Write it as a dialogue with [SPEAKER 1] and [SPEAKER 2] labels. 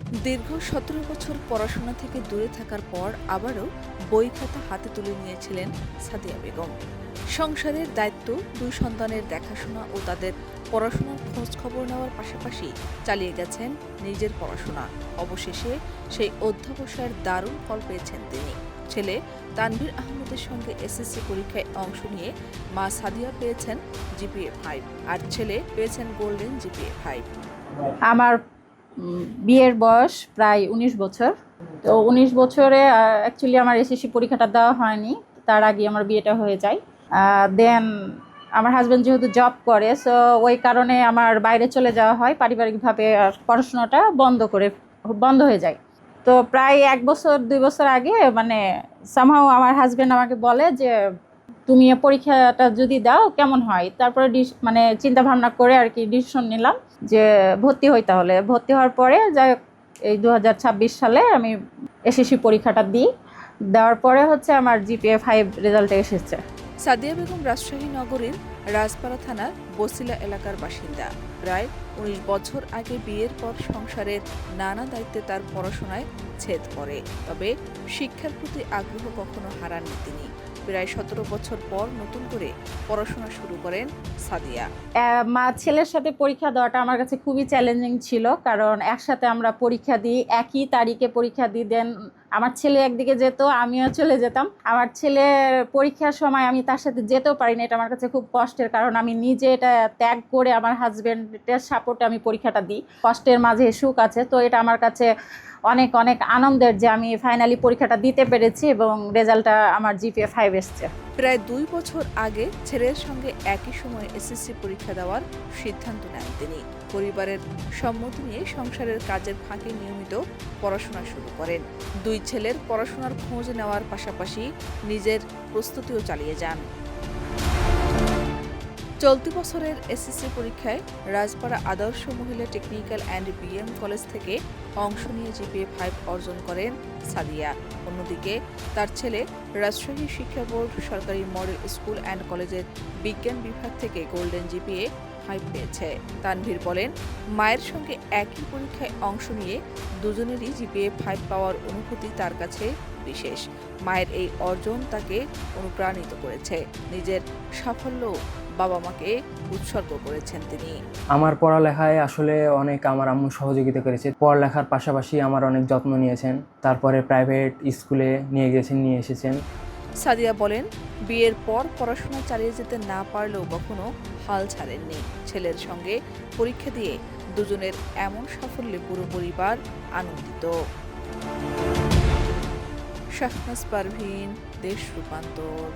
[SPEAKER 1] দীর্ঘ ১৭ বছর পড়াশোনা থেকে দূরে থাকার পর আবারও বই খাতা হাতে তুলে নিয়েছিলেন সাদিয়া বেগম। সংসারের দায়িত্ব, ২ সন্তানের দেখাশোনা ও তাদের পড়াশোনার খোঁজ খবর নেওয়ার পাশাপাশি চালিয়ে গেছেন নিজের পড়াশোনা। অবশেষে সেই অধ্যবসায়ের দারুণ ফল পেয়েছেন তিনি। ছেলে তানভীর আহমেদের সঙ্গে এসএসসি পরীক্ষায় অংশ নিয়ে মা সাদিয়া পেয়েছেন জিপিএ 5 আর ছেলে পেয়েছেন গোল্ডেন জিপিএ 5।
[SPEAKER 2] আমার বিয়ের বয়স প্রায় ১৯ বছর। তো ১৯ বছরে অ্যাকচুয়ালি আমার এসএসসি পরীক্ষাটা দেওয়া হয়নি, তার আগে আমার বিয়েটা হয়ে যায়। দেন আমার হাজব্যান্ড যেহেতু জব করে, সো ওই কারণে আমার বাইরে চলে যাওয়া হয়, পারিবারিকভাবে পড়াশোনাটা বন্ধ হয়ে যায়। তো প্রায় ১ বছর ২ বছর আগে সামহাও আমার হাজব্যান্ড আমাকে বলে যে তুমি পরীক্ষাটা যদি দাও কেমন হয়। তারপরে চিন্তা ভাবনা করে আর কি ডিসিশন নিলাম যে ভর্তি হই। তাহলে ভর্তি হওয়ার পরে যাই এই ২০২৬ সালে আমি এসএসসি পরীক্ষাটা দেওয়ার পরে আমার জিপিএ 5 রেজাল্টে এসেছে।
[SPEAKER 1] সাদিয়া বেগম রাজশাহী নগরীর রাজপাড়া থানার বসিলা এলাকার বাসিন্দা। প্রায় ১৯ বছর আগে বিয়ের পর সংসারের নানা দায়িত্বে তার পড়াশোনায় ছেদ পড়ে, তবে শিক্ষার প্রতি আগ্রহ কখনো হারাননি তিনি। প্রায় ১৭ বছর পর নতুন করে পড়াশোনা শুরু করেন সাদিয়া।
[SPEAKER 2] ছেলের সাথে পরীক্ষা দেওয়াটা আমার কাছে খুবই চ্যালেঞ্জিং ছিল, কারণ একসাথে আমরা পরীক্ষা দিই, একই তারিখে পরীক্ষা দিই। দেন আমার ছেলে একদিকে যেত, আমিও চলে যেতাম। আমার ছেলের পরীক্ষার সময় আমি তার সাথে যেতেও পারিনি, এটা আমার কাছে খুব কষ্টের, কারণ আমি নিজে এটা ত্যাগ করে আমার হাজব্যান্ডের সাপোর্টে আমি পরীক্ষাটা দিই। কষ্টের মাঝে সুখ আছে, তো এটা আমার কাছে অনেক অনেক আনন্দের যে আমি ফাইনালি পরীক্ষাটা দিতে পেরেছি এবং রেজাল্টটা আমার জিপিএ 5 এসছে।
[SPEAKER 1] প্রায় ২ বছর আগে ছেলের সঙ্গে একই সময়ে এসএসসি পরীক্ষা দেওয়ার সিদ্ধান্ত নেন তিনি। পরিবারের সম্মতি নিয়ে সংসারের কাজের ফাঁকে নিয়মিত পড়াশোনা শুরু করেন। ২ ছেলের পড়াশোনার খোঁজ নেওয়ার পাশাপাশি নিজের প্রস্তুতিও চালিয়ে যান। চলতি বছরের এসএসসি পরীক্ষায় রাজপাড়া আদর্শ মহিলা টেকনিক্যাল অ্যান্ড বিএম কলেজ থেকে অংশ নিয়ে জিপিএ 5 অর্জন করেন সাদিয়া। অন্যদিকে তার ছেলে রাজশাহী শিক্ষা বোর্ড সরকারি মডেল স্কুল অ্যান্ড কলেজের বিজ্ঞান বিভাগ থেকে গোল্ডেন জিপিএ 5 পেয়েছে। তানভীর বলেন, মায়ের সঙ্গে একই পরীক্ষায় অংশ নিয়ে দুজনেরই জিপিএ 5 পাওয়ার অনুভূতি তার কাছে বিশেষ। মায়ের এই অর্জন তাকে অনুপ্রাণিত করেছে। নিজের সাফল্য বাবা মাকে উৎসর্গ করেছেন তিনি।
[SPEAKER 3] আমার পড়ালেখায় আসলে অনেক আমার আম্মু সহযোগিতা করেছে। পড়ালেখার পাশাপাশি আমার অনেক যত্ন নিয়েছেন, তারপরে প্রাইভেট স্কুলে নিয়ে এসেছেন।
[SPEAKER 1] সাদিয়া বলেন, বিয়ের পর পড়াশোনা চালিয়ে যেতে না পারলেও কখনো হাল ছাড়েননি। ছেলের সঙ্গে পরীক্ষা দিয়ে দুজনের এমন সাফল্যে পুরো পরিবার আনন্দিত। শাহনাজ পারভীন, দেশ রূপান্তর।